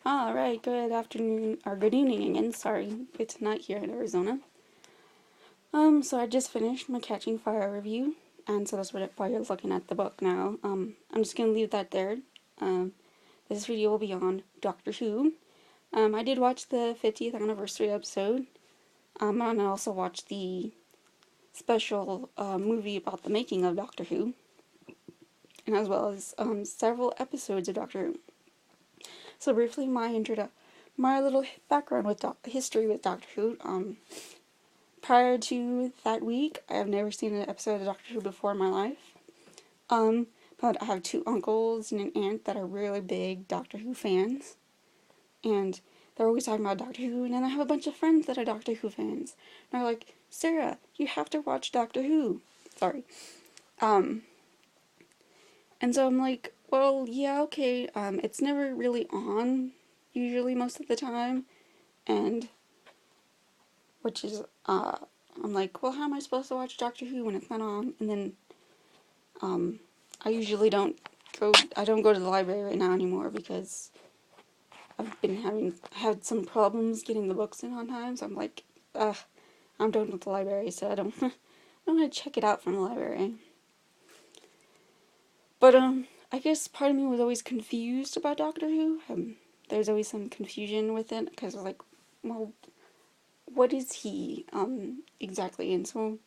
Alright, good afternoon, or good evening again, sorry. It's night here in Arizona. So I just finished my Catching Fire review, and so that's why you're looking at the book now. I'm just gonna leave that there. Um, this video will be on Doctor Who. I did watch the 50th anniversary episode, and I also watched the special movie about the making of Doctor Who, and as well as several episodes of Doctor Who. So briefly, my little background with history with Doctor Who. Prior to that week, I have never seen an episode of Doctor Who before in my life. Um, but I have two uncles and an aunt that are really big Doctor Who fans, and they're always talking about Doctor Who. And then I have a bunch of friends that are Doctor Who fans, and they're like, "Sarah, you have to watch Doctor Who." Sorry. Um, and so I'm like, "Well, yeah, okay." It's never really on, usually most of the time, and which is I'm like, well, how am I supposed to watch Doctor Who when it's not on? And then um, I usually don't I don't go to the library right now anymore because I've been had some problems getting the books in on time. So I'm like, I'm done with the library, so I don't I don't want to check it out from the library. But I guess part of me was always confused about Doctor Who. There's always some confusion with it because I was like, well, what is he exactly? And so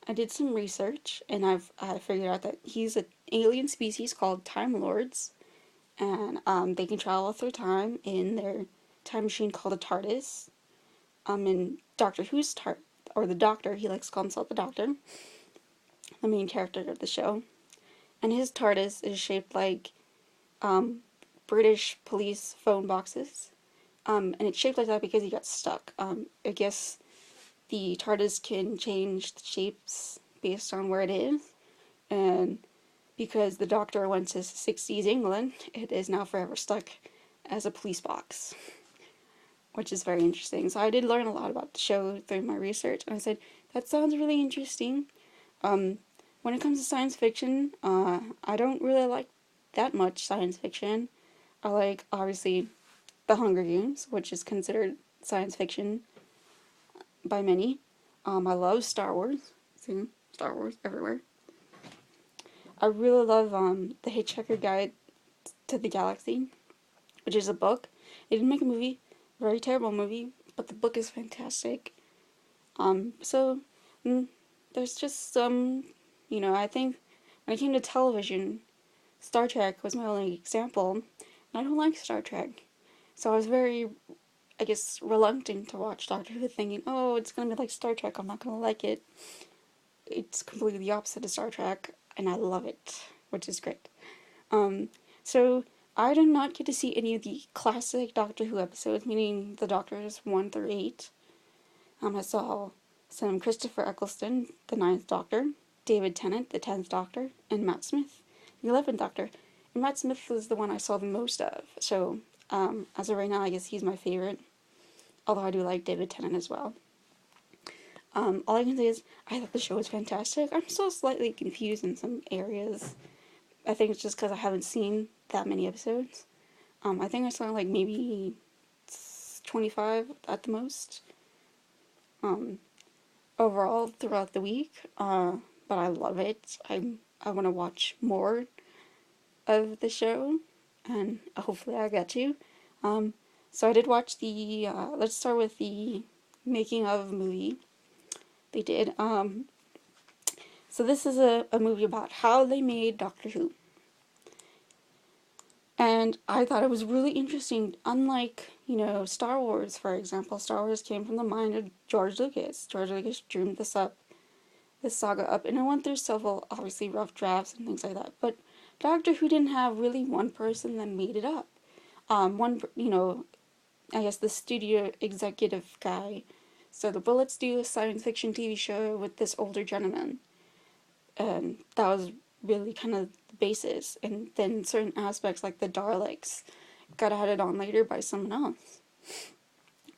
I did some research, and I figured out that he's an alien species called Time Lords, and they can travel through time in their time machine called a TARDIS. In Doctor Who's or the Doctor, he likes to call himself the Doctor, the main character of the show, and his TARDIS is shaped like um, British police phone boxes, and it's shaped like that because he got stuck. I guess the TARDIS can change the shapes based on where it is, and because the Doctor went to 60s England, it is now forever stuck as a police box, which is very interesting. So I did learn a lot about the show through my research, and I said, that sounds really interesting. Um, when it comes to science fiction, I don't really like that much science fiction. I like, obviously, The Hunger Games, which is considered science fiction by many. I love Star Wars. See, Star Wars everywhere. I really love The Hitchhiker Guide to the Galaxy, which is a book. They didn't make a movie, very terrible movie, but the book is fantastic. So there's just some, I think when it came to television, Star Trek was my only example, and I don't like Star Trek. So I was very, I guess, reluctant to watch Doctor Who, thinking, oh, it's gonna be like Star Trek, I'm not gonna like it. It's completely the opposite of Star Trek, and I love it, which is great. Um, so I did not get to see any of the classic Doctor Who episodes, meaning the Doctors 1 through 8. I saw some Christopher Eccleston, the Ninth Doctor, David Tennant, the 10th Doctor, and Matt Smith, the 11th Doctor. And Matt Smith was the one I saw the most of, so as of right now, I guess he's my favorite, although I do like David Tennant as well. All I can say is, I thought the show was fantastic. I'm still slightly confused in some areas. I think it's just because I haven't seen that many episodes. I think I saw like maybe 25 at the most. Um, Overall throughout the week. But I love it. I want to watch more of the show, and hopefully I get to. So I did watch the. Let's start with the making of movie. They did. So this is a movie about how they made Doctor Who. And I thought it was really interesting. Unlike, Star Wars, for example, Star Wars came from the mind of George Lucas. George Lucas dreamed this saga up, and it went through several, obviously, rough drafts and things like that. But Doctor Who didn't have really one person that made it up. I guess the studio executive guy said, well, let's do a science fiction TV show with this older gentleman. And that was really kind of the basis. And then certain aspects, like the Daleks, got added on later by someone else.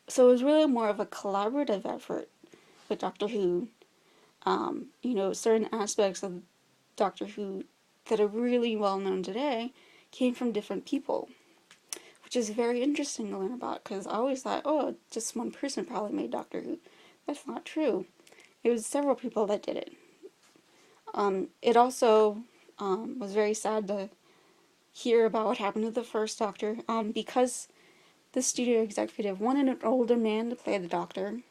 So it was really more of a collaborative effort with Doctor Who. Certain aspects of Doctor Who that are really well known today came from different people, which is very interesting to learn about because I always thought, oh, just one person probably made Doctor Who. That's not true. It was several people that did it. It also was very sad to hear about what happened to the first Doctor because the studio executive wanted an older man to play the Doctor.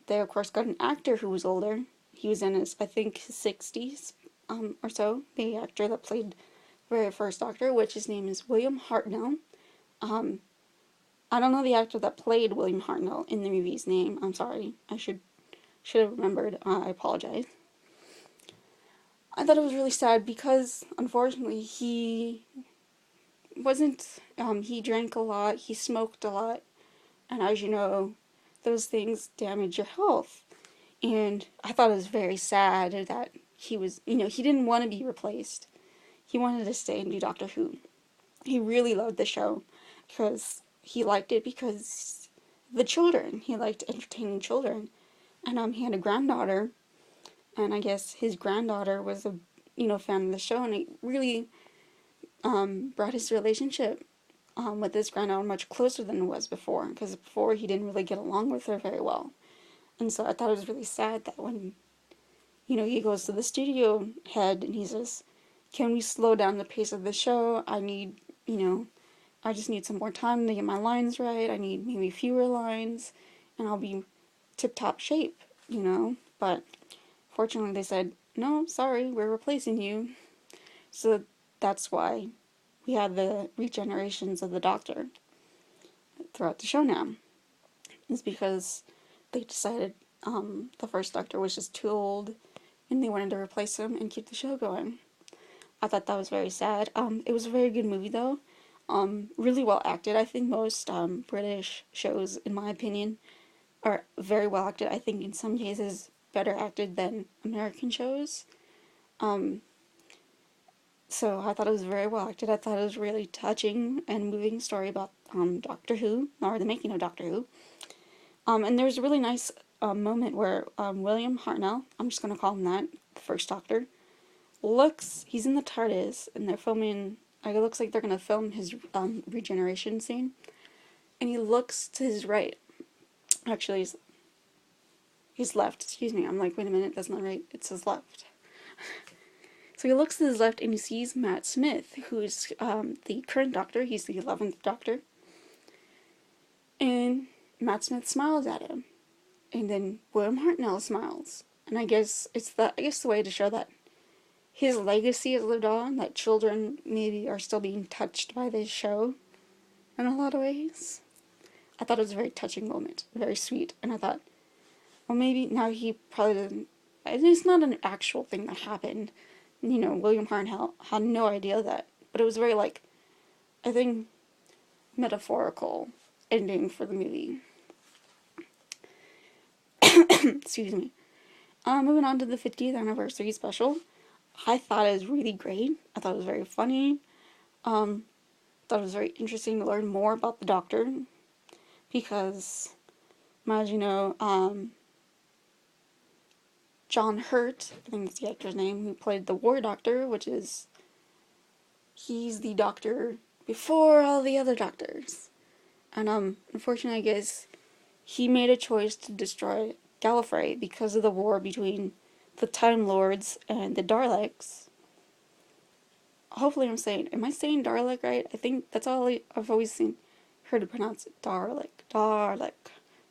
They, of course, got an actor who was older. He was in his, I think, his 60s or so. The actor that played the very first Doctor, which his name is William Hartnell. I don't know the actor that played William Hartnell in the movie's name. I'm sorry. I should have remembered. I apologize. I thought it was really sad because, unfortunately, he wasn't, he drank a lot, he smoked a lot, and as you know, those things damage your health. And I thought it was very sad that he was, he didn't want to be replaced. He wanted to stay and do Doctor Who. He really loved the show because he liked it because the children. He liked entertaining children. And he had a granddaughter, and I guess his granddaughter was a, fan of the show, and it really brought his relationship with his granddaughter much closer than it was before, because before he didn't really get along with her very well. And so I thought it was really sad that when, he goes to the studio head and he says, can we slow down the pace of the show? I need, I just need some more time to get my lines right. I need maybe fewer lines and I'll be tip-top shape, But fortunately they said, no, sorry, we're replacing you. So that's why we had the regenerations of the Doctor throughout the show now. It's because they decided the first Doctor was just too old and they wanted to replace him and keep the show going. I thought that was very sad. It was a very good movie though. Really well acted. I think most British shows, in my opinion, are very well acted. I think in some cases better acted than American shows. So I thought it was very well acted. I thought it was really touching and moving story about Doctor Who, or the making of Doctor Who. And there was a really nice moment where William Hartnell, I'm just going to call him that, the first Doctor, he's in the TARDIS, and they're filming, it looks like they're going to film his regeneration scene, and he looks to his right. Actually, he's left, excuse me. I'm like, wait a minute, that's not right. It says left. So he looks to his left and he sees Matt Smith, who's the current Doctor. He's the 11th Doctor. And Matt Smith smiles at him. And then William Hartnell smiles. And I guess the way to show that his legacy has lived on, that children maybe are still being touched by this show in a lot of ways. I thought it was a very touching moment, very sweet. And I thought, well, maybe now he probably doesn't, it's not an actual thing that happened. William Hartnell had no idea that, but it was very, I think, metaphorical ending for the movie. Excuse me. Moving on to the 50th anniversary special. I thought it was really great. I thought it was very funny. Thought it was very interesting to learn more about the Doctor, because, as you know, John Hurt, I think that's the actor's name, who played the War Doctor, he's the Doctor before all the other Doctors. And, unfortunately, I guess he made a choice to destroy Gallifrey because of the war between the Time Lords and the Daleks. Hopefully am I saying Dalek right? I think that's all I've always heard to pronounce it. Dalek.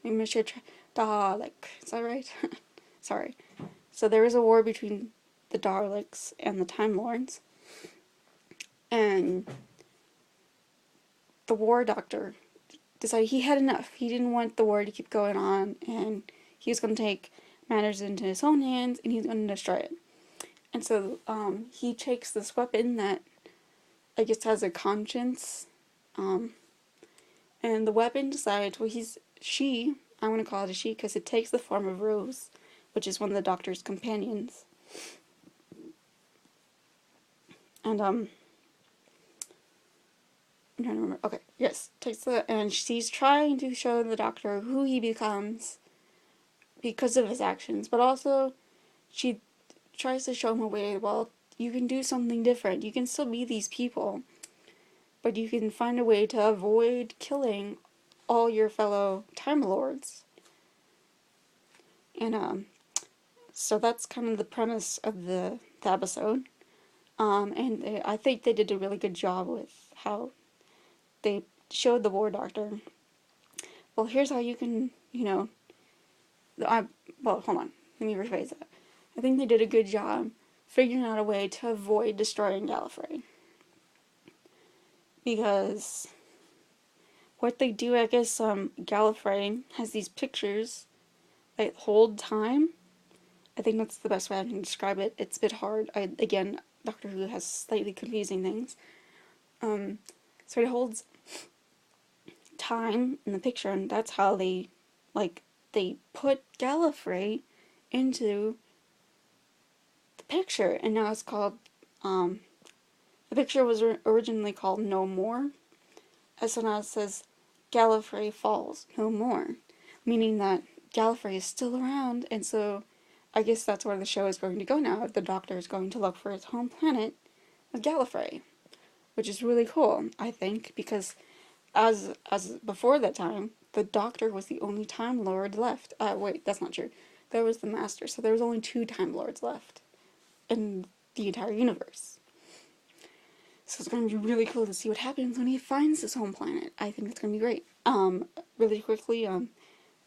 Maybe I should try Dalek. Is that right? Sorry. So there was a war between the Daleks and the Time Lords. And the War Doctor decided he had enough. He didn't want the war to keep going on, and he was going to take matters into his own hands, and he's going to destroy it. And so he takes this weapon that I guess has a conscience, and the weapon decides, I want to call it a she because it takes the form of Rose, which is one of the Doctor's companions. And I'm trying to remember. Okay, yes, and she's trying to show the Doctor who he becomes because of his actions, but also she tries to show him a way, well, you can do something different. You can still be these people. but you can find a way to avoid killing all your fellow Time Lords. And so that's kind of the premise of the episode. I think they did a really good job with how they showed the War Doctor. Well, here's how you can, well, hold on. Let me rephrase that. I think they did a good job figuring out a way to avoid destroying Gallifrey. Because what they do, I guess, Gallifrey has these pictures that hold time. I think that's the best way I can describe it. It's a bit hard. Again, Doctor Who has slightly confusing things. So it holds time in the picture, and that's how they put Gallifrey into the picture, and now it's called, the picture was originally called No More, and so now it says Gallifrey Falls No More, meaning that Gallifrey is still around, and so I guess that's where the show is going to go now. The Doctor is going to look for his home planet of Gallifrey, which is really cool, I think, because as before that time, the Doctor was the only Time Lord left. Wait, that's not true. There was the Master, so there was only 2 Time Lords left in the entire universe. So it's going to be really cool to see what happens when he finds his home planet. I think it's going to be great. Really quickly,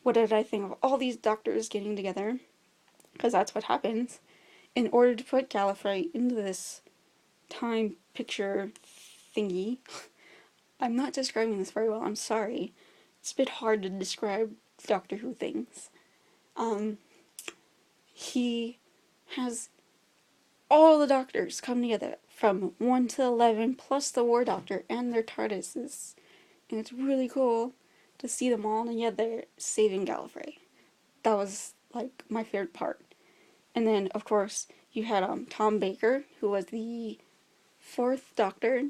what did I think of all these Doctors getting together? Because that's what happens. In order to put Gallifrey into this time picture thingy, I'm not describing this very well, I'm sorry. It's a bit hard to describe Doctor Who things. He has all the Doctors come together from 1 to 11, plus the War Doctor and their TARDISes. And it's really cool to see them all together saving Gallifrey. That was, my favorite part. And then, of course, you had Tom Baker, who was the 4th Doctor.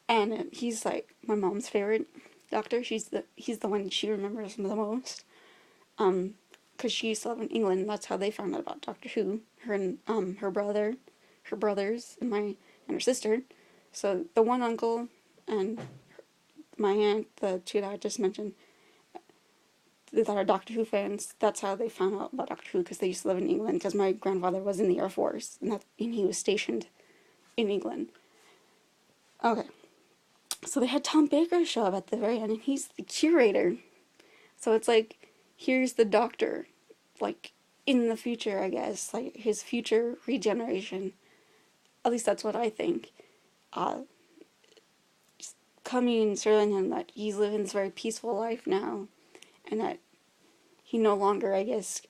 And he's, my mom's favorite Doctor. He's the one she remembers the most. Because she used to live in England. That's how they found out about Doctor Who. Her and her brothers, and her sister. So the one uncle and my aunt, the 2 that I just mentioned, that are Doctor Who fans, that's how they found out about Doctor Who, because they used to live in England, because my grandfather was in the Air Force, and he was stationed in England. Okay. So they had Tom Baker show up at the very end, and he's the curator. So it's here's the Doctor, in the future, I guess, his future regeneration. At least that's what I think. Just coming and showing him that he's living this very peaceful life now, and that he no longer, I guess,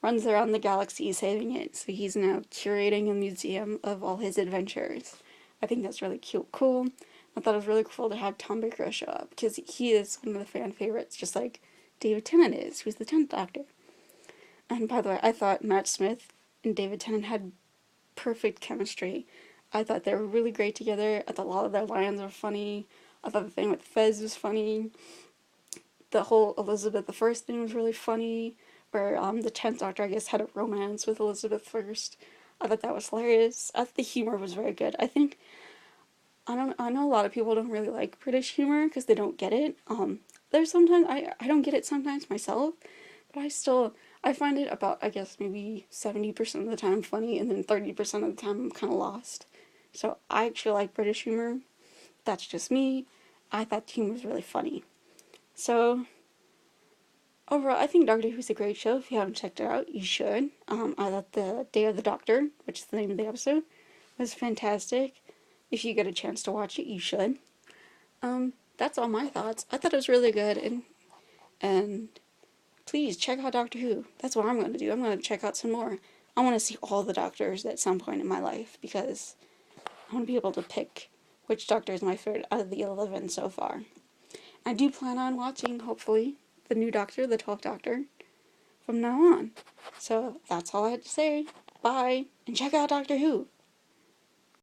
runs around the galaxy saving it. So he's now curating a museum of all his adventures. I think that's really cool. I thought it was really cool to have Tom Baker show up, because he is one of the fan favorites, just like David Tennant is, who's the 10th Doctor. And by the way, I thought Matt Smith and David Tennant had perfect chemistry. I thought they were really great together. I thought a lot of their lines were funny. I thought the thing with Fez was funny. The whole Elizabeth I thing was really funny, where the 10th Doctor, I guess, had a romance with Elizabeth I. I thought that was hilarious. I thought the humor was very good. I know a lot of people don't really like British humor because they don't get it. There's sometimes, I don't get it sometimes myself, but I find it about, I guess, maybe 70% of the time funny, and then 30% of the time I'm kind of lost. So I actually like British humor. That's just me. I thought the humor was really funny. So, overall, I think Doctor Who's a great show. If you haven't checked it out, you should. I thought the Day of the Doctor, which is the name of the episode, was fantastic. If you get a chance to watch it, you should. That's all my thoughts. I thought it was really good, and please check out Doctor Who. That's what I'm going to do. I'm going to check out some more. I want to see all the Doctors at some point in my life, because I want to be able to pick which Doctor is my favorite out of the 11 so far. I do plan on watching, hopefully, the new Doctor, the 12th Doctor, from now on. So that's all I had to say. Bye, and check out Doctor Who.